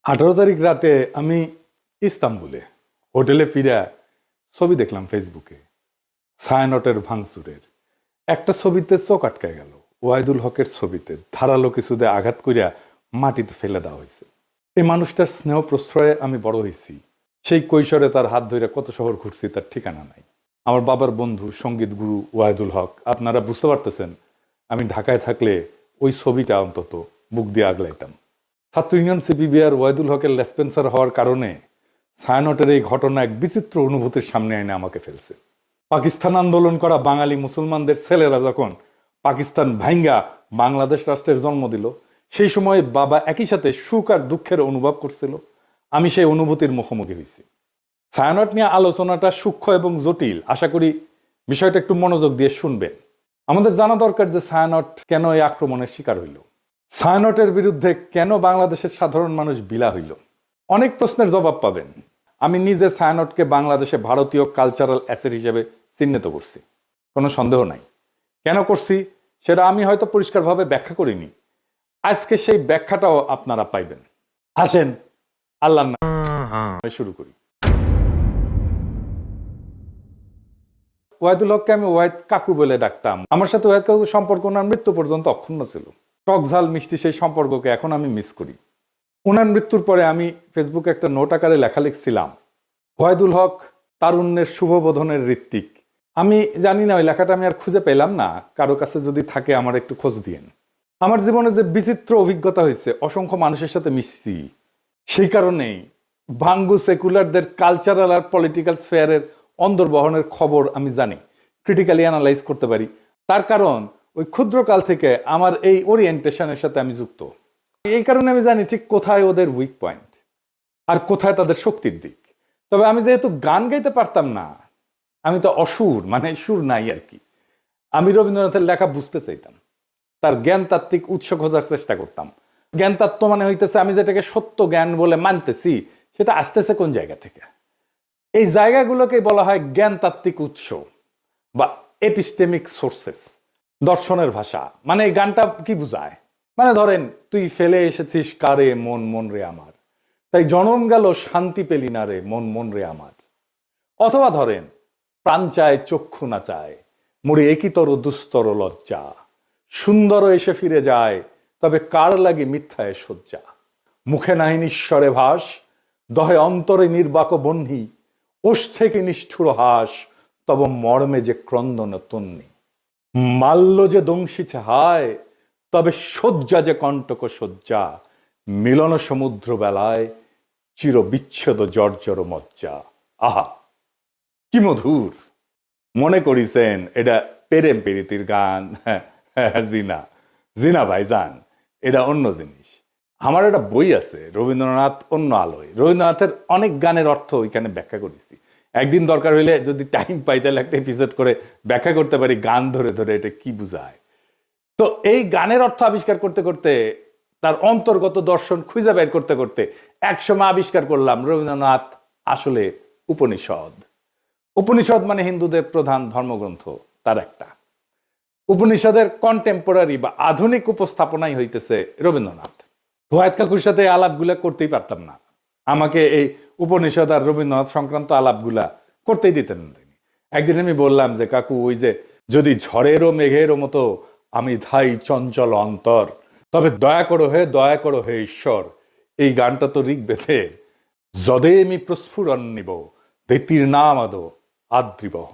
18 তারিখ রাতে আমি ইস্তাম্বুলে হোটেলে ফিরে ছবি দেখলাম ফেসবুকে ছায়ানটের ভাঙচুরের একটা ছবিতে চোখ আটকায় গেল। ওয়াহিদুল হকের ছবিতে ধারালো কিছুতে আঘাত করিয়া মাটিতে ফেলে দেওয়া হয়েছে। এই মানুষটার স্নেহ প্রশ্রয়ে আমি বড় হয়েছি। সেই কৈশোরে তার হাত ধরে কত শহর ঘুরছি তার ঠিকানা নাই। আমার বাবার বন্ধু সঙ্গীত গুরু ওয়াহিদুল হক, আপনারা বুঝতে পারতেছেন আমি ঢাকায় থাকলে ওই ছবিটা অন্তত বুক দিয়ে আগলাইতাম। ছাত্র ইউনিয়ন সিপিবিআর ওয়াহিদুল হকের লেসপেন্সার হওয়ার কারণে ছায়ানটের এই ঘটনা এক বিচিত্র অনুভূতির সামনে এনে আমাকে ফেলছে। পাকিস্তান আন্দোলন করা বাঙালি মুসলমানদের ছেলেরা যখন পাকিস্তান ভাঙ্গা বাংলাদেশ রাষ্ট্রের জন্ম দিল, সেই সময় বাবা একই সাথে সুখ আর দুঃখের অনুভব করছিল। আমি সেই অনুভূতির মুখোমুখি হয়েছি। ছায়ানট নিয়ে আলোচনাটা সূক্ষ্ম এবং জটিল, আশা করি বিষয়টা একটু মনোযোগ দিয়ে শুনবেন। আমাদের জানা দরকার যে ছায়ানট কেন এই আক্রমণের শিকার হইল, ছায়ানটের বিরুদ্ধে কেন বাংলাদেশের সাধারণ মানুষ বিলা হইল। অনেক প্রশ্নের জবাব পাবেন। আমি নিজে ছায়ানটকে বাংলাদেশে ভারতীয় কালচারাল অ্যাসেট হিসেবে চিহ্নিত করছি, কোনো সন্দেহ নাই। কেন করছি সেটা আমি হয়তো পরিষ্কারভাবে ব্যাখ্যা করিনি, আজকে সেই ব্যাখ্যাটাও আপনারা পাইবেন। আসেন আল্লাহর নামে শুরু করি। ওয়াহিদুল হককে আমি ওয়াহিদ কাকু বলে ডাকতাম। আমার সাথে ওয়াহিদ কাকুর সম্পর্ক ওনার মৃত্যু পর্যন্ত অক্ষুণ্ণ ছিল। টক ঝাল মিষ্টি সেই সম্পর্ককে এখন আমি মিস করি। ওনার মৃত্যুর পরে আমি ফেসবুকে একটা নোট আকারে লেখা লিখছিলাম, ওয়াহিদুল হক তারুণ্যের শুভবোধনের ঋত্বিক। আমি জানি না ওই লেখাটা আমি আর খুঁজে পেলাম না, কারো কাছে যদি থাকে আমার একটু খোঁজ দিয়েন। আমার জীবনে যে বিচিত্র অভিজ্ঞতা হয়েছে, অসংখ্য মানুষের সাথে মিশছি, সেই কারণেই ভাঙ্গু সেকুলারদের কালচারাল আর পলিটিক্যাল স্ফেয়ারের অন্দরবহনের খবর আমি জানি, ক্রিটিক্যালি অ্যানালাইজ করতে পারি। তার কারণ ওই ক্ষুদ্রকাল থেকে আমার এই ওরিয়েন্টেশনের সাথে আমি যুক্ত। এই কারণে আমি জানি ঠিক কোথায় ওদের উইক পয়েন্ট আর কোথায় তাদের শক্তির দিক। তবে আমি যেহেতু গান গাইতে পারতাম না, আমি তো অসুর, মানে সুর নাই আর কি, আমি রবীন্দ্রনাথের লেখা বুঝতে চাইতাম, তার জ্ঞান তাত্ত্বিক উৎস খোঁজার চেষ্টা করতাম। জ্ঞান তত্ত্ব মানে হইতেছে আমি যেটাকে সত্য জ্ঞান বলে মানতেছি সেটা আসতেছে কোন জায়গা থেকে। এই জায়গাগুলোকে বলা হয় জ্ঞান তাত্ত্বিক উৎস বা এপিস্টেমিক সোর্সেস, দর্শনের ভাষা। মানে এই গানটা কি বুঝায়, মানে ধরেন তুই ফেলে এসেছিস কারে মন মন রে আমার, তাই জনম গেল শান্তি পেলি না রে মন মন রে আমার। অথবা ধরেন প্রাণ চায় চক্ষু না চায়, মরে একইতর দুস্তর লজ্জা, সুন্দর এসে ফিরে যায় তবে কার লাগে মিথ্যায় শয্যা। মুখে নাহি নিঃস্বরে ভাস, দহে অন্তরে নির্বাক বহ্নি, ওষ্ঠে কি নিষ্ঠুর হাস, তব মর্মে যে ক্রন্দন তন্নি। মাল্য যে দংশিছে হায়, তবে শয্যা যে কণ্টক শয্যা, মিলন সমুদ্র বেলায় চির বিচ্ছেদ জর্জর মজ্জা। আহা কি মধুর! মনে করিছেন এটা প্রেম প্রীতির গান? জিনা জিনা ভাইজান, এটা অন্য জিনিস। আমার একটা বই আছে রবীন্দ্রনাথ অন্য আলোয়, রবীন্দ্রনাথের অনেক গানের অর্থ ওইখানে ব্যাখ্যা করেছি। একদিন দরকার হইলে যদি টাইম পাই তাহলে একটা এপিসোড করে ব্যাখ্যা করতে পারি গান ধরে ধরে এটা কি বুঝায়। তো এই গানের অর্থ আবিষ্কার করতে করতে, তার অন্তর্গত দর্শন খুঁজে বের করতে করতে একসময় আবিষ্কার করলাম রবীন্দ্রনাথ আসলে উপনিষদ। উপনিষদ মানে হিন্দুদের প্রধান ধর্মগ্রন্থ, তার একটা। উপনিষদের কন্টেম্পোরারি বা আধুনিক উপস্থাপনাই হইতেছে রবীন্দ্রনাথ। ওয়াহিদ কাকুর সাথে আলাপগুলা করতেই পারতাম না, আমাকে এই উপনিষদ আর রবীন্দ্রনাথ সংক্রান্ত আলাপগুলা করতেই দিতেন না। একদিন আমি বললাম যে কাকু, ওই যে যদি ঝড়েরও মেঘেরও মতো আমি ধাই চঞ্চল অন্তর, তবে দয়া করো হে ঈশ্বর, এই গানটা তো ঋগ্বেদের। যদে আমি প্রস্ফুরণ নিব ধৃতির নাম আদো আদ্রিবহ,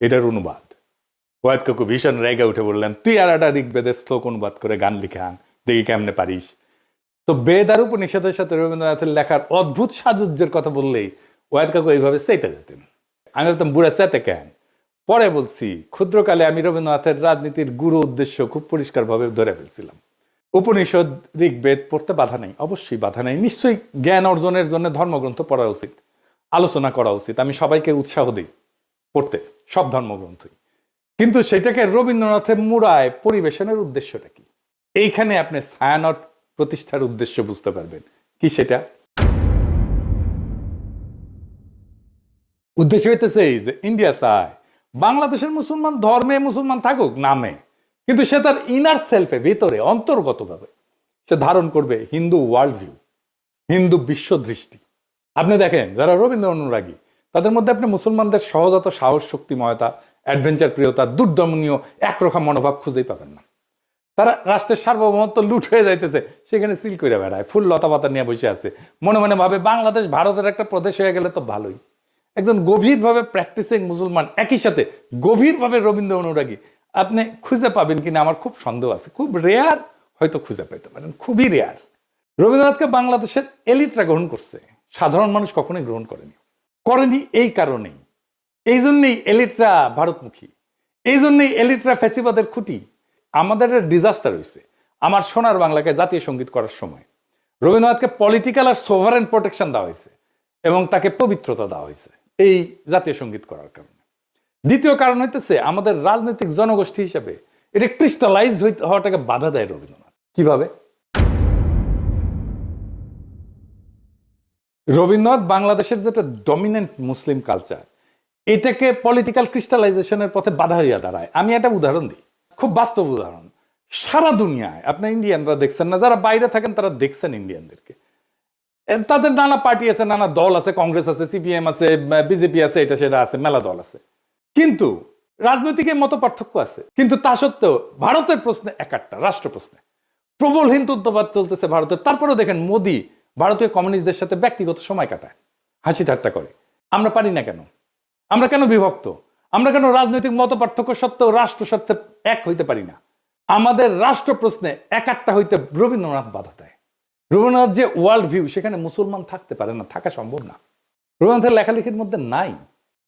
এটার অনুবাদ। ওয়াহিদ কাকু ভীষণ রেগে উঠে বললেন, তুই আর একটা ঋগ্বেদের শ্লোক অনুবাদ করে গান লিখে আন, দেখি কেমনে পারিস। তো বেদ আর উপনিষদের সাথে রবীন্দ্রনাথের লেখার অদ্ভুত সাজুজ্যের কথা বললেই ওয়াহিদ কাকু এইভাবে চেতে যেতেন। আমি বলতাম, বুড়া চেতে কেন? পরে বলছি, ক্ষুদ্রকালে আমি রবীন্দ্রনাথের রাজনীতির গুরু উদ্দেশ্য খুব পরিষ্কারভাবে ধরে ফেলছিলাম। উপনিষদ ঋগ্বেদ পড়তে বাধা নেই, অবশ্যই বাধা নেই, নিশ্চয়ই জ্ঞান অর্জনের জন্য ধর্মগ্রন্থ পড়া উচিত, আলোচনা করা উচিত। আমি সবাইকে উৎসাহ দিই পড়তে সব ধর্মগ্রন্থই, কিন্তু সেটাকে রবীন্দ্রনাথের মুড়ায় পরিবেশনের উদ্দেশ্যটা কি? এইখানে আপনি ছায়ানট প্রতিষ্ঠার উদ্দেশ্য বুঝতে পারবেন। কি সেটা? উদ্দেশ্য হইতেছে এই যে ইন্ডিয়া চায় বাংলাদেশের মুসলমান ধর্মে মুসলমান থাকুক নামে, কিন্তু সে তার ইনার সেলফে, ভিতরে অন্তর্গতভাবে সে ধারণ করবে হিন্দু ওয়ার্ল্ড ভিউ। হিন্দু বিশ্ব দৃষ্টি। আপনি দেখেন যারা রবীন্দ্র অনুরাগী তাদের মধ্যে আপনি মুসলমানদের সহজাত সাহস, শক্তিময়তা, অ্যাডভেঞ্চার প্রিয়তা, দুর্দমনীয় একরকম মনোভাব খুঁজেই পাবেন না। তারা রাষ্ট্রের সার্বভৌমত্ব লুট হয়ে যাইতেছে, সেখানে সিল করে বেড়ায়, ফুল লতা পাতা নিয়ে বসে আছে, মনে মনে ভাবে বাংলাদেশ ভারতের একটা প্রদেশ হয়ে গেলে তো ভালোই। একজন গভীরভাবে প্র্যাকটিসিং মুসলমান একই সাথে গভীরভাবে রবীন্দ্র অনুরাগী আপনি খুঁজে পাবেন কিনা আমার খুব সন্দেহ আছে। খুব রেয়ার হয়তো খুঁজে পেতে পারেন, খুবই রেয়ার। রবীন্দ্রনাথকে বাংলাদেশের এলিটরা গ্রহণ করছে, সাধারণ মানুষ কখনোই গ্রহণ করেনি এই কারণেই। এই জন্যই এলিটরা ভারতমুখী, এই জন্যই এলিটরা ফ্যাসিবাদের খুঁটি। আমাদের ডিজাস্টার হয়েছে আমার সোনার বাংলাকে জাতীয় সঙ্গীত করার সময়। রবীন্দ্রনাথকে পলিটিক্যাল আর সোভারেন প্রোটেকশন দেওয়া হয়েছে এবং তাকে পবিত্রতা দেওয়া হয়েছে এই জাতীয় সঙ্গীত করার কারণে। দ্বিতীয় কারণ হইতেছে আমাদের রাজনৈতিক জনগোষ্ঠী হিসেবে এটা ক্রিস্টালাইজ হওয়াটাকে বাধা দেয় রবীন্দ্রনাথ। কিভাবে? রবীন্দ্রনাথ বাংলাদেশের যেটা ডমিনেন্ট মুসলিম কালচার, এটাকে পলিটিক্যাল ক্রিস্টালাইজেশনের পথে বাধা হইয়া দাঁড়ায়। আমি একটা উদাহরণ দিই, খুব বাস্তব উদাহরণ। সারা দুনিয়ায় আপনার ইন্ডিয়ানরা দেখছেন না, যারা বাইরে থাকেন তারা দেখছেন ইন্ডিয়ানদেরকে, তাদের নানা পার্টি আছে, নানা দল আছে, কংগ্রেস আছে, সিপিএম আছে, বিজেপি আছে, এটা সেটা আছে, মেলা দল আছে, কিন্তু রাজনৈতিক মত পার্থক্য আছে। কিন্তু তা সত্ত্বেও ভারতের প্রশ্নে একটা রাষ্ট্র প্রশ্নে প্রবল হিন্দুত্ববাদ চলতেছে ভারতের। তারপরেও দেখেন মোদি ভারতীয় কমিউনিস্টদের সাথে ব্যক্তিগত সময় কাটায়, হাসি ঠাট্টা করে। আমরা পারি না কেন? আমরা কেন বিভক্ত? আমরা কেন রাজনৈতিক মত পার্থক্য সত্ত্বেও রাষ্ট্র স্বার্থে এক হইতে পারি না? আমাদের রাষ্ট্র প্রশ্নে একটা হইতে রবীন্দ্রনাথ বাধা দেয়। রবীন্দ্রনাথ যে ওয়ার্ল্ড ভিউ, সেখানে মুসলমান থাকতে পারে না, থাকা সম্ভব না, রবীন্দ্রনাথের লেখালেখির মধ্যে নাই।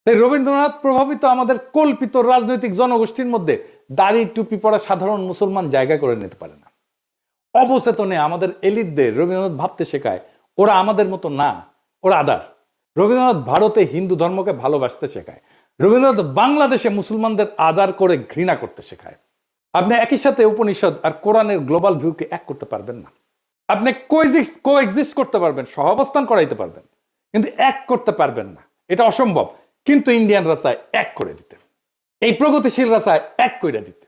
তাই রবীন্দ্রনাথ প্রভাবিত আমাদের কল্পিত রাজনৈতিক জনগোষ্ঠীর মধ্যে দাড়ি টুপি পরা সাধারণ মুসলমান জায়গা করে নিতে পারে না। অবচেতনে আমাদের এলিটদের রবীন্দ্রনাথ ভাবতে শেখায় ওরা আমাদের মতো না, ওরা আদার। রবীন্দ্রনাথ ভারতে হিন্দু ধর্মকে ভালোবাসতে শেখায়, রবীন্দ্রনাথ বাংলাদেশে মুসলমানদের আদার করে ঘৃণা করতে শেখায়। আপনি একই সাথে উপনিষদ আর কোরআনের গ্লোবাল ভিউকে এক করতে পারবেন না। আপনি কোএক্সিস্ট করতে পারবেন, সহাবস্থান করাইতে পারবেন, কিন্তু এক করতে পারবেন না, এটা অসম্ভব। কিন্তু ইন্ডিয়ানরা চায় এক করে দিতে, এই প্রগতিশীলরা চায় এক করে দিতে,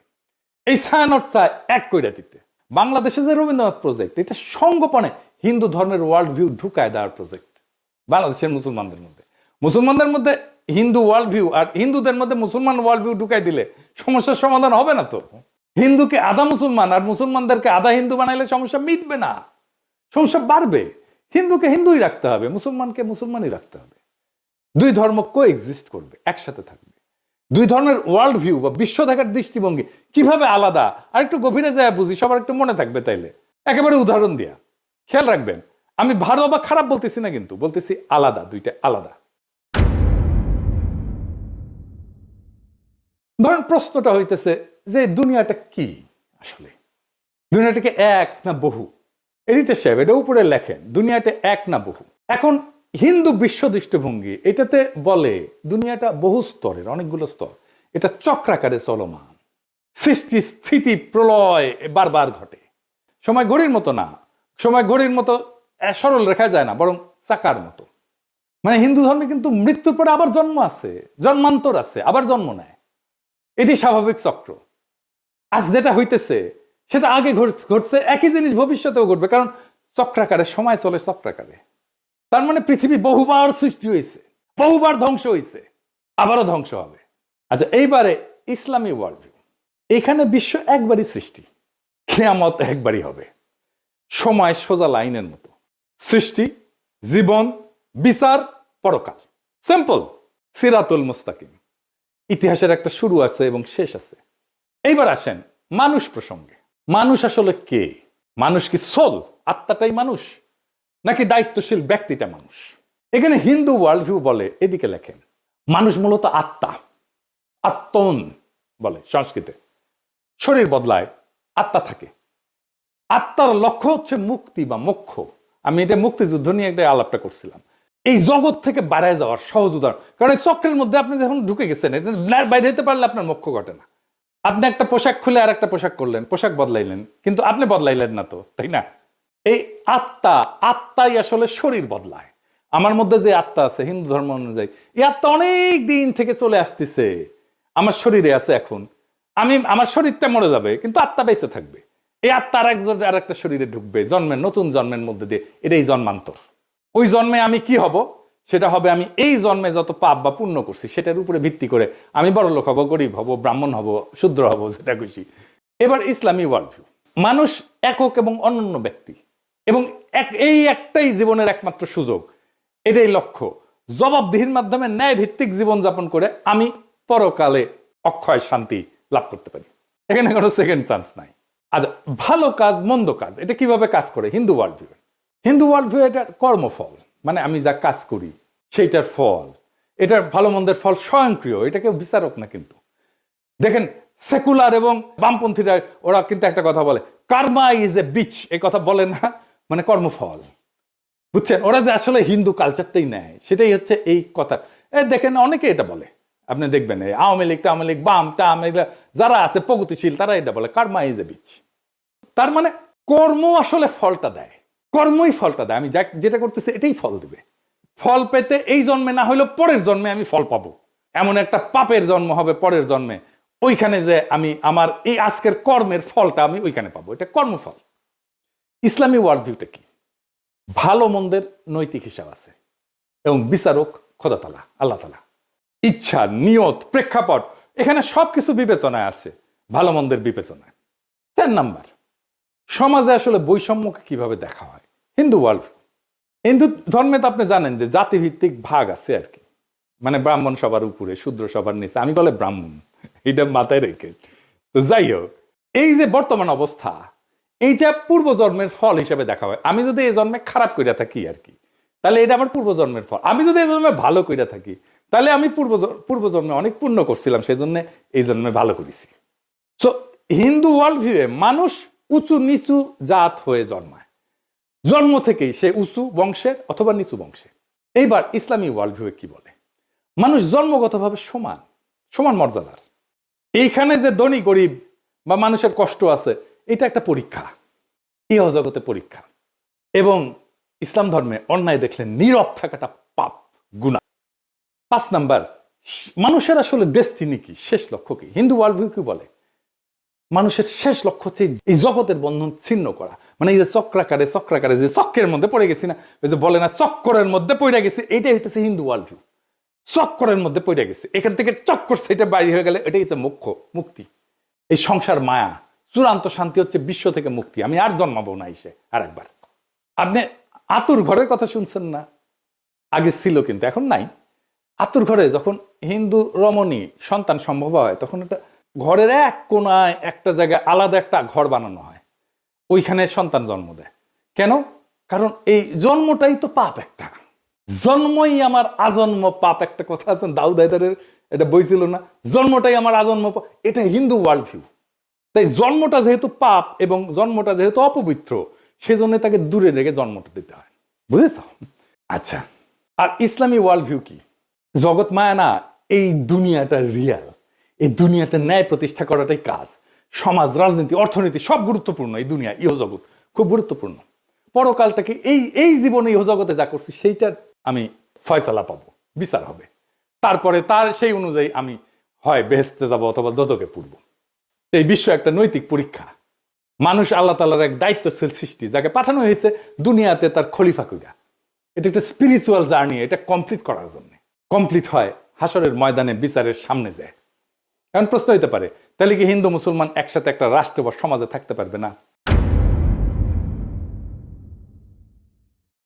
এই ছায়ানট চায় এক করে দিতে। বাংলাদেশে যে রবীন্দ্রনাথ প্রজেক্ট, এটা সঙ্গোপনে হিন্দু ধর্মের ওয়ার্ল্ড ভিউ ঢুকায় দেওয়ার প্রজেক্ট বাংলাদেশের মুসলমানদের মধ্যে। মুসলমানদের মধ্যে হিন্দু ওয়ার্ল্ড ভিউ আর হিন্দুদের মধ্যে মুসলমান ওয়ার্ল্ড ভিউ ঢুকাই দিলে সমস্যার সমাধান হবে না তো। হিন্দুকে আধা মুসলমান আর মুসলমানদেরকে আধা হিন্দু বানাইলে সমস্যা মিটবে না, সমস্যা বাড়বে। হিন্দুকে হিন্দুই রাখতে হবে, মুসলমানকে মুসলমানই রাখতে হবে। দুই ধর্ম কোএক্সিস্ট করবে, একসাথে থাকবে। দুই ধর্মের ওয়ার্ল্ড ভিউ বা বিশ্ব দেখার দৃষ্টিভঙ্গি কিভাবে আলাদা আর একটু গভীরে যায় বুঝি, সবার একটু মনে থাকবে। তাইলে একেবারে উদাহরণ দিয়া খেয়াল রাখবেন, আমি ভালো বা খারাপ বলতেছি না, কিন্তু বলতেছি আলাদা, দুইটা আলাদা। ধরেন প্রশ্নটা হইতেছে যে দুনিয়াটা কি আসলে, দুনিয়াটাকে এক না বহু? এডিটর সাহেব এটা উপরে লেখেন, দুনিয়াটা এক না বহু। এখন হিন্দু বিশ্ব দৃষ্টিভঙ্গি এটাতে বলে দুনিয়াটা বহু স্তরের, অনেকগুলো স্তর, এটা চক্রাকারে চলমান, সৃষ্টি স্থিতি প্রলয় বারবার ঘটে। সময় ঘড়ির মতো না, সময় ঘড়ির মতো সরল রেখা যায় না, বরং চাকার মতো। মানে হিন্দু ধর্মে কিন্তু মৃত্যুর পরে আবার জন্ম আছে, জন্মান্তর আছে, আবার জন্ম নেয়, এটি স্বাভাবিক চক্র। আজ যেটা হইতেছে সেটা আগে ঘটছে, একই জিনিস ভবিষ্যতেও ঘটবে, কারণ চক্রাকারে সময় চলে চক্রাকারে। তার মানে পৃথিবী বহুবার সৃষ্টি হয়েছে, বহুবার ধ্বংস হয়েছে, আবারও ধ্বংস হবে। আচ্ছা, এইবারে ইসলামী ওয়ার্ল্ড ভিউ, এখানে বিশ্ব একবারই সৃষ্টি, কিয়ামত একবারই হবে, সময় সোজা লাইনের মতো, সৃষ্টি, জীবন, বিচার, পরকাল, সিম্পল, সিরাতুল মুস্তাকিম। ইতিহাসের একটা শুরু আছে এবং শেষ আছে। এইবার আসেন মানুষ প্রসঙ্গে। মানুষ আসলে কে? মানুষ কি সোল, আত্মাটাই মানুষ, নাকি দায়িত্বশীল ব্যক্তিটা মানুষ? এখানে হিন্দু ওয়ার্ল্ড ভিউ বলে, এদিকে লেখেন, মানুষ মূলত আত্মা, আত্মন বলে সংস্কৃতে। শরীর বদলায়, আত্মা থাকে। আত্মার লক্ষ্য হচ্ছে মুক্তি বা মোক্ষ। আমি এটা মুক্তিযুদ্ধ নিয়ে একটা আলাপটা করছিলাম। এই জগৎ থেকে বাইরে যাওয়ার সহজ উদাহরণ, কারণ এই চক্রের মধ্যে আপনি যখন ঢুকে গেছেন, বাইরে যেতে পারলে আপনার মোক্ষ ঘটে না। আপনি একটা পোশাক খুলে আর একটা পোশাক করলেন, পোশাক বদলাইলেন, কিন্তু আপনি বদলাইলেন না তো, তাই না? এই আত্মাই আসলে শরীর বদলায়। আমার মধ্যে যে আত্মা আছে হিন্দু ধর্ম অনুযায়ী, এই আত্মা অনেক দিন থেকে চলে আসতেছে, আমার শরীরে আছে। এখন আমার শরীরটা মরে যাবে, কিন্তু আত্মা বেঁচে থাকবে। এই আত্মার একজন আর একটা শরীরে ঢুকবে, জন্মের নতুন জন্মের মধ্যে দিয়ে, এটাই জন্মান্তর। ওই জন্মে আমি কি হব, সেটা হবে আমি এই জন্মে যত পাপ বা পুণ্য করছি সেটার উপরে ভিত্তি করে আমি বড়লোক হব, গরিব হব, ব্রাহ্মণ হব, শূদ্র হব, যেটা খুশি। এবার ইসলামী ওয়ার্ল্ড ভিউ, মানুষ একক এবং অনন্য ব্যক্তি, এবং এই একটাই জীবনের একমাত্র সুযোগ, এটাই লক্ষ্য। জবাবদিহির মাধ্যমে ন্যায় ভিত্তিক জীবনযাপন করে আমি পরকালে অক্ষয় শান্তি লাভ করতে পারি। এখানে কোনো সেকেন্ড চান্স নাই। আচ্ছা, ভালো কাজ মন্দ কাজ এটা কিভাবে কাজ করে Hindu world view? Hindu world view এটা কর্মফল, মানে আমি যা কাজ করি সেইটার ফল, এটার ভালো মন্দের ফল স্বয়ংক্রিয়, এটা কেউ বিচারক না। কিন্তু দেখেন সেকুলার এবং বামপন্থীরা ওরা কিন্তু একটা কথা বলে, কার্মা ইজ এ বিচ, এই কথা বলে না, মানে কর্মফল, বুঝছেন? ওরা যে আসলে হিন্দু কালচারটাই নেয়, সেটাই হচ্ছে এই কথা। দেখেন অনেকে এটা বলে, আপনি দেখবেন আওয়ামী লীগ টাওয়ামী লীগ বাম টাম এগুলা যারা আছে প্রগতিশীল, তারা এটা বলে কার্মা ইজ এ বিচ। তার মানে কর্ম আসলে ফলটা দেয়, কর্মই ফলটা দেয়। আমি যেটা করতেছি এটাই ফল দিবে। ফল পেতে এই জন্মে না হলেও পরের জন্মে আমি ফল পাবো। এমন একটা পাপের জন্ম হবে পরের জন্মে, ওইখানে যে আমি আমার এই আজকের কর্মের ফলটা আমি ওইখানে পাবো, এটা কর্মফল। ইসলামী ওয়ার্ল্ড ভিউটা কি? ভালো মন্দের নৈতিক হিসাব আছে এবং বিচারক খোদা তাআলা, আল্লাহ তাআলা। ইচ্ছা, নিয়ত, প্রেক্ষাপট, এখানে সবকিছু বিবেচনায় আছে, ভালো মন্দের বিবেচনায়। 4 নাম্বার, সমাজে আসলে বৈষম্যকে কিভাবে দেখা হয় হিন্দু ওয়ার্ল্ড ভিউ। হিন্দু ধর্মে তো আপনি জানেন যে জাতিভিত্তিক ভাগ আছে আর কি, মানে ব্রাহ্মণ সবার উপরে, শূদ্র সবার নিচে, আমি বলে ব্রাহ্মণ, এটা মাথায় রেখে। তো যাই হোক, এই যে বর্তমান অবস্থা, এইটা পূর্বজন্মের ফল হিসেবে দেখা হয়। আমি যদি এই জন্মে খারাপ কইরা থাকি আর কি, তাহলে এটা আমার পূর্বজন্মের ফল। আমি যদি এই জন্মে ভালো কইরা থাকি, তাহলে আমি পূর্বজন্মে অনেক পুণ্য করছিলাম, সেই জন্য এই জন্মে ভালো করেছি। সো হিন্দু ওয়ার্ল্ড ভিউয়ে মানুষ উঁচু নিচু জাত হয়ে জন্মায়, জন্ম থেকেই সে উঁচু বংশের অথবা নিচু বংশের। এইবার ইসলামী ওয়ার্ল্ড ভিউয়ে কি বলে? মানুষ জন্মগতভাবে সমান, সমান মর্যাদার। এইখানে যে ধনী গরিব বা মানুষের কষ্ট আছে, এটা একটা পরীক্ষা, ইহজগতে পরীক্ষা। এবং ইসলাম ধর্মে অন্যায় দেখলে নীরব থাকাটা পাপ, গুনাহ। 5 নাম্বার, মানুষের আসলে ডেস্টিনি কি, শেষ লক্ষ্য কি? হিন্দু ওয়ার্ল্ড ভিউ কি বলে? মানুষের শেষ লক্ষ্য হচ্ছে এই জগতের বন্ধন ছিন্ন করা। মানে এই যে চক্রাকারে যে চক্রের মধ্যে পড়ে গেছি না, ওই যে বলে না চক্করের মধ্যে পড়ে গেছি, এইটাই হচ্ছে হিন্দু ওয়ার্ল্ড ভিউ। চক্করের মধ্যে পড়ে গেছে, এখান থেকে চক্কর সেটা বাইরে হয়ে গেলে এটাই হচ্ছে মোক্ষ, মুক্তি। এই সংসার মায়া, চূড়ান্ত শান্তি হচ্ছে বিশ্ব থেকে মুক্তি। আমি আর জন্মাবো না এসে আরেকবার। আপনি আতুর ঘরের কথা শুনছেন না? আগে ছিল কিন্তু এখন নাই। আতুর ঘরে যখন হিন্দু রমণী সন্তান সম্ভব হয়, তখন একটা ঘরের এক কোনায় একটা জায়গায় আলাদা একটা ঘর বানানো হয়, ওইখানে সন্তান জন্ম দেয়। কেন? কারণ এই জন্মটাই তো পাপ একটা, জন্মই আমার আজন্ম পাপ। একটা কথা আছে দাউদ হায়দারের, এটা বই ছিল না, জন্মটাই আমার আজন্ম পাপ। এটা হিন্দু ওয়ার্ল্ড ভিউ। তাই জন্মটা যেহেতু পাপ এবং জন্মটা যেহেতু অপবিত্র, সেজন্য তাকে দূরে রেখে জন্মটা দিতে হয়। বুঝেছ? আচ্ছা, আর ইসলামী ওয়ার্ল্ড ভিউ কি? জগৎ মায়া না, এই দুনিয়াটা রিয়াল, এই দুনিয়াতে ন্যায় প্রতিষ্ঠা করাটাই কাজ। সমাজ, রাজনীতি, অর্থনীতি সব গুরুত্বপূর্ণ। এই দুনিয়া, ইহজগৎ খুব গুরুত্বপূর্ণ। পরকালটাকে এই জীবনে ইহজগতে যা করছি সেইটার আমি ফয়সালা পাবো, বিচার হবে। তারপরে তার সেই অনুযায়ী আমি হয় বেহেশতে যাব অথবা দোজখে পড়ব। এই বিশ্ব একটা নৈতিক পরীক্ষা। মানুষ আল্লাহ তাআলার এক দায়িত্বশীল সৃষ্টি, যাকে পাঠানো হয়েছে দুনিয়াতে তার খলিফা কইরা। এটা একটা স্পিরিচুয়াল জার্নি, এটা কমপ্লিট করার জন্য। কমপ্লিট হয় হাসরের ময়দানে, বিচারের সামনে যায়। এখন প্রশ্ন হইতে পারে, তাহলে কি হিন্দু মুসলমান একসাথে একটা রাষ্ট্র বা সমাজে থাকতে পারবে না?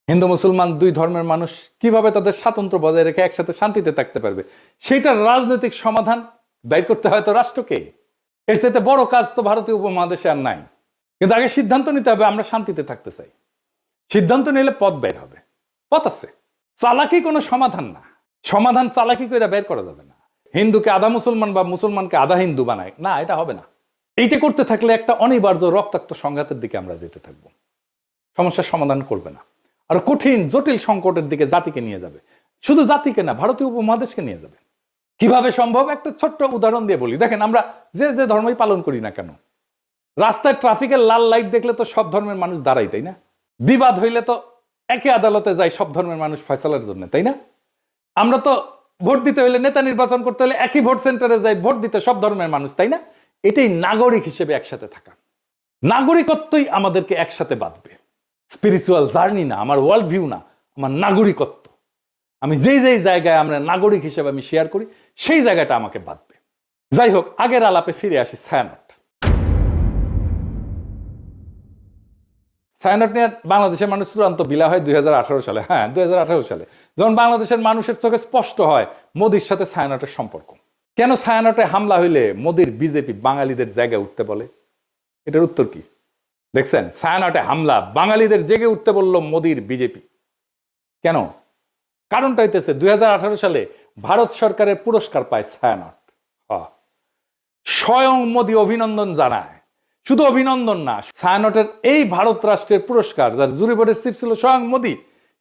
হিন্দু মুসলমান দুই ধর্মের মানুষ কিভাবে তাদের স্বাতন্ত্র্য বজায় রেখে একসাথে শান্তিতে থাকতে পারবে? সেটার রাজনৈতিক সমাধান বের করতে হয় তো রাষ্ট্রকে। এর চাইতে বড় কাজ তো ভারতীয় উপমহাদেশে আর নাই। কিন্তু আগে সিদ্ধান্ত নিতে হবে আমরা শান্তিতে থাকতে চাই। সিদ্ধান্ত নিলে পথ বের হবে, পথ আছে। চালাকি কোনো সমাধান না, সমাধান চালাকি করে বের করা যাবে না। হিন্দুকে আধা মুসলমান বা মুসলমানকে আধা হিন্দু বানায় না, এটা হবে না। এইটা করতে থাকলে একটা অনিবার্য রক্তাক্ত সংঘাতের দিকে আমরা যেতে থাকবো, সমস্যার সমাধান করবে না, আর কঠিন জটিল সংকটের দিকে জাতিকে নিয়ে যাবে। শুধু জাতিকে না, ভারতীয় উপমহাদেশকে নিয়ে যাবে। কিভাবে সম্ভব? একটা ছোট্ট উদাহরণ দিয়ে বলি। দেখেন, আমরা যে ধর্মই পালন করি না কেন, রাস্তায় ট্রাফিকের লাল লাইট দেখলে তো সব ধর্মের মানুষ দাঁড়াই, তাই না? বিবাদ হইলে তো একই আদালতে যায় সব ধর্মের মানুষ ফয়সালার জন্য, তাই না? আমরা তো ভোট দিতে হইলে, নেতা নির্বাচন করতে হলে একই ভোট সেন্টারে যাই ভোট দিতে সব ধর্মের মানুষ, তাই না? এটাই নাগরিক হিসেবে একসাথে থাকা। নাগরিকত্বই আমাদেরকে একসাথে বাঁধবে। স্পিরিচুয়াল জার্নি না, আমার ওয়ার্ল্ড ভিউ না, আমার নাগরিকত্ব। আমি যেই যেই জায়গায় আমরা নাগরিক হিসেবে আমি শেয়ার করি সেই জায়গাটা আমাকে বাঁধবে। যাই হোক, আগের আলাপে ফিরে আসি। ছায়ানট নিয়ে বাংলাদেশের মানুষ চূড়ান্ত বিলা হয় 2018 সালে। হ্যাঁ, 2018 সালে যখন বাংলাদেশের মানুষের চোখে স্পষ্ট হয় মোদির সাথে ছায়ানটের সম্পর্ক। কেন ছায়ানটে হামলা হইলে মোদির বিজেপি বাঙালিদের জায়গায় উঠতে বলে? এটার উত্তর কি দেখছেন? ছায়ানটে হামলা, বাঙালিদের জেগে উঠতে বলল মোদির বিজেপি। কেন? কারণটা হইতেছে 2018 সালে ভারত সরকারের পুরস্কার পায় ছায়ানট। স্বয়ং মোদি অভিনন্দন জানায়। শুধু অভিনন্দন না, ছায়ানটের এই ভারত রাষ্ট্রের পুরস্কার, যার জুরি বোর্ডের চিফ ছিল স্বয়ং মোদি,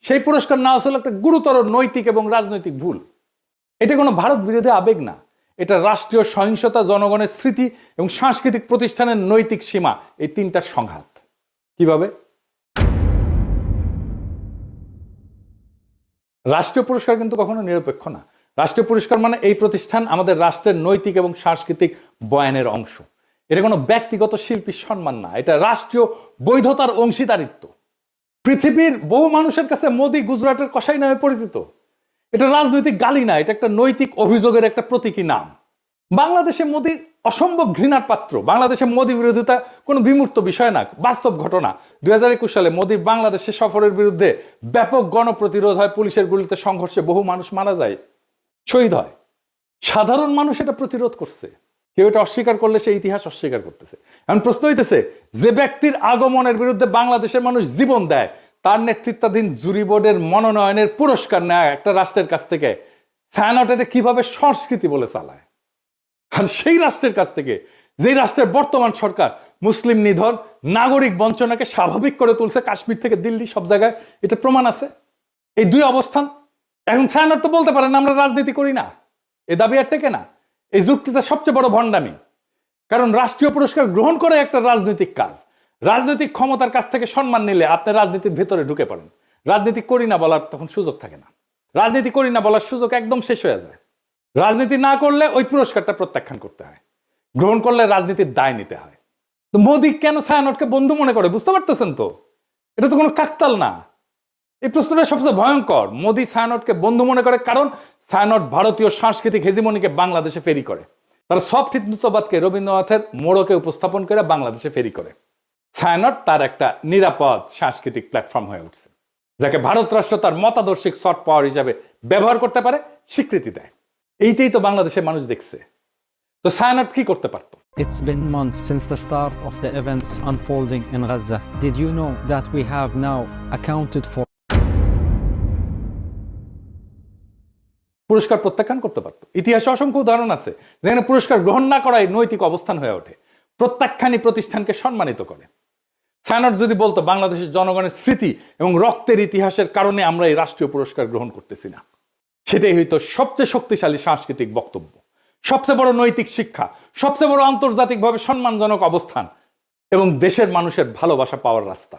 সেই পুরস্কার না আসলে একটা গুরুতর নৈতিক এবং রাজনৈতিক ভুল। এটা কোনো ভারত বিরোধী আবেগ না, এটা রাষ্ট্রীয় সহিংসতা, জনগণের স্মৃতি এবং সাংস্কৃতিক প্রতিষ্ঠানের নৈতিক সীমা, এই তিনটার সংঘাত। কিভাবে? রাষ্ট্রীয় পুরস্কার কিন্তু কখনো নিরপেক্ষ না। রাষ্ট্রীয় পুরস্কার মানে এই প্রতিষ্ঠান আমাদের রাষ্ট্রের নৈতিক এবং সাংস্কৃতিক বয়ানের অংশ। এটা কোনো ব্যক্তিগত শিল্পীর সম্মান না, এটা রাষ্ট্রীয় বৈধতার অংশীদারিত্ব। পৃথিবীর বহু মানুষের কাছে মোদি গুজরাটের কসাই নামে পরিচিত। এটা রাজনৈতিক গালি না, এটা একটা নৈতিক অভিযোগের একটা প্রতীকী নাম। বাংলাদেশে মোদি অসম্ভব ঘৃণার পাত্র। বাংলাদেশে মোদি বিরোধিতা কোনো বিমূর্ত বিষয় না, বাস্তব ঘটনা। 2021 সালে মোদি বাংলাদেশে সফরের বিরুদ্ধে ব্যাপক গণপ্রতিরোধ হয়, পুলিশের গুলিতে সংঘর্ষে বহু মানুষ মারা যায়, শহীদ হয়। সাধারণ মানুষ এটা প্রতিরোধ করছে। কেউ এটা অস্বীকার করলে সে ইতিহাস অস্বীকার করতেছে। এখন প্রশ্ন হইতেছে, যে ব্যক্তির আগমনের বিরুদ্ধে বাংলাদেশের মানুষ জীবন দেয়, তার নেতৃত্বাধীন জুরি বোর্ডের মনোনয়নের পুরস্কার নেয় একটা রাষ্ট্রের কাছ থেকে, ছায়ানট এটা কিভাবে সংস্কৃতি বলে চালায়? আর সেই রাষ্ট্রের কাছ থেকে, যে রাষ্ট্রের বর্তমান সরকার মুসলিম নিধন, নাগরিক বঞ্চনাকে স্বাভাবিক করে তুলছে, কাশ্মীর থেকে দিল্লি সব জায়গায় এটা প্রমাণ আছে। এই দুই অবস্থান। এখন ছায়ানট তো বলতে পারেন আমরা রাজনীতি করি না, এ দাবি আর টেকে না। এই যুক্তিটা সবচেয়ে বড় ভণ্ডামি। কারণ রাষ্ট্রীয় পুরস্কার গ্রহণ করে একটা রাজনৈতিক কাজ। রাজনৈতিক ক্ষমতার কাছ থেকে সম্মান নিলে আপনি রাজনীতির ভেতরে ঢুকে পড়েন। রাজনীতি করি না বলার তখন সুযোগ থাকে না। রাজনীতি করি না বলার সুযোগ একদম শেষ হয়ে যায়। রাজনীতি না করলে ওই পুরস্কারটা প্রত্যাখ্যান করতে হয়, গ্রহণ করলে রাজনীতির দায় নিতে হয়। তো মোদি কেন ছায়ানটকে বন্ধু মনে করে বুঝতে পারতেছেন তো? এটা তো কোনো কাকতাল না। এই প্রশ্নটা সবচেয়ে ভয়ঙ্কর। মোদি ছায়ানটকে বন্ধু মনে করে কারণ ছায়ানট ভারতীয় সাংস্কৃতিক হেজিমনিকে বাংলাদেশে ফেরি করে। তারা সফট হিন্দুত্ববাদকে রবীন্দ্রনাথের মোড়কে উপস্থাপন করে বাংলাদেশে ফেরি করে। ছায়ানট তার একটা নিরাপদ সাংস্কৃতিক প্ল্যাটফর্ম হয়ে উঠছে, যাকে ভারত রাষ্ট্র তার মতাদর্শিক সফট পাওয়ার হিসাবে ব্যবহার করতে পারে, স্বীকৃতি দেয়। এইটাই তো বাংলাদেশের মানুষ দেখছে। তো ছায়ানট কি করতে পারত? It's been months since the start of the events unfolding in Gaza. Did you know that we have now accounted for? পুরস্কার প্রত্যাখ্যান করতে পারত। ইতিহাসে অসংখ্য উদাহরণ আছে যেখানে পুরস্কার গ্রহণ না করাই নৈতিক অবস্থান হয়ে ওঠে, প্রত্যাখ্যানই প্রতিষ্ঠানকে সম্মানিত করে। ছায়ানট যদি বলতো বাংলাদেশের জনগণের স্মৃতি এবং রক্তের ইতিহাসের কারণে আমরা এই রাষ্ট্রীয় পুরস্কার গ্রহণ করতেছি না, সেটাই হইতো সবচেয়ে শক্তিশালী সাংস্কৃতিক বক্তব্য, সবচেয়ে বড় নৈতিক শিক্ষা, সবচেয়ে বড় আন্তর্জাতিকভাবে সম্মানজনক অবস্থান এবং দেশের মানুষের ভালোবাসা পাওয়ার রাস্তা।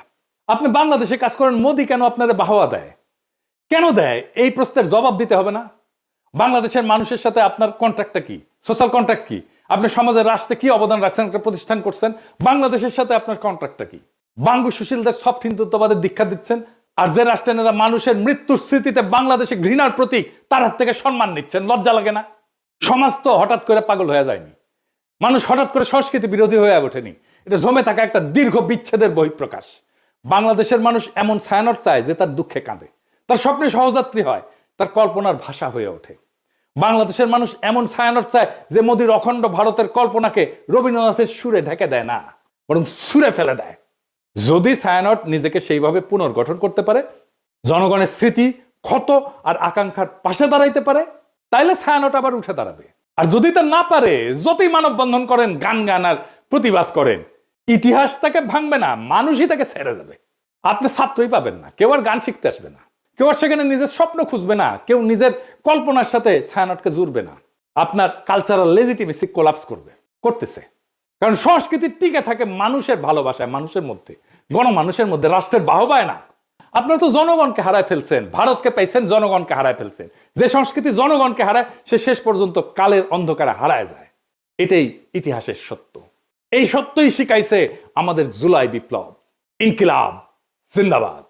আপনি বাংলাদেশে কাজ করেন, মোদি কেন আপনাদের বাহবা দেয়? কেন দেয়? এই প্রশ্নের জবাব দিতে হবে না? বাংলাদেশের মানুষের সাথে আপনার কন্ট্রাক্টটা কি? সোশ্যাল কন্ট্রাক্ট কি? আপনি সমাজের রাষ্ট্রে কি অবদান রাখছেন? একটা প্রতিষ্ঠান করছেন। বাংলাদেশের সাথে আপনার কন্ট্রাক্টটা কি? বাঙ্গু সুশীলদের সফট হিন্দুত্ববাদের দীক্ষা দিচ্ছেন, আর যে রাষ্ট্রেরা মানুষের মৃত্যুর স্মৃতিতে বাংলাদেশে ঘৃণার প্রতীক, তার হাত থেকে সম্মান নিচ্ছেন। লজ্জা লাগে না? সমাজ তো হঠাৎ করে পাগল হয়ে যায়নি, মানুষ হঠাৎ করে সংস্কৃতি বিরোধী হয়ে ওঠেনি। এটা জমে থাকা একটা দীর্ঘ বিচ্ছেদের বহিঃপ্রকাশ। বাংলাদেশের মানুষ এমন ছায়ানট চায় যে তার দুঃখে কাঁদে, তার স্বপ্নে সহযাত্রী হয়, তার কল্পনার ভাষা হয়ে ওঠে। বাংলাদেশের মানুষ এমন ছায়ানট চায় যে মোদির অখণ্ড ভারতের কল্পনাকে রবীন্দ্রনাথের সুরে ঢেকে দেয় না, বরং সুরে ফেলে দেয়। যদি ছায়ানট নিজেকে সেইভাবে পুনর্গঠন করতে পারে, জনগণের স্মৃতি, ক্ষত আর আকাঙ্ক্ষার পাশে দাঁড়াইতে পারে, তাইলে ছায়ানট আবার উঠে দাঁড়াবে। আর যদি তা না পারে, যতই মানববন্ধন করেন, গান আর প্রতিবাদ করেন, ইতিহাস তাকে ভাঙবে না, মানুষই তাকে ছেড়ে যাবে। আপনি ছাত্রই পাবেন না, কেউ আর গান শিখতে আসবে না, কেউ আর সেখানে নিজের স্বপ্ন খুঁজবে না, কেউ নিজের কল্পনার সাথে ছায়ানটকে জুড়বে না। আপনার কালচারাল লেজিটিমেসি কোলাপস করতেছে। কারণ সংস্কৃতি টিকে থাকে মানুষের ভালোবাসায়, মানুষের মধ্যে, গণমানুষের মধ্যে, রাষ্ট্রের বাহবায় না। আপনারা তো জনগণকে হারায় ফেলছেন, ভারতকে পাইছেন, জনগণকে হারায় ফেলছেন। যে সংস্কৃতি জনগণকে হারায়, সে শেষ পর্যন্ত কালের অন্ধকারে হারায় যায়। এটাই ইতিহাসের সত্য। এই সত্যই শিখাইছে আমাদের জুলাই বিপ্লব। ইনকিলাব জিন্দাবাদ।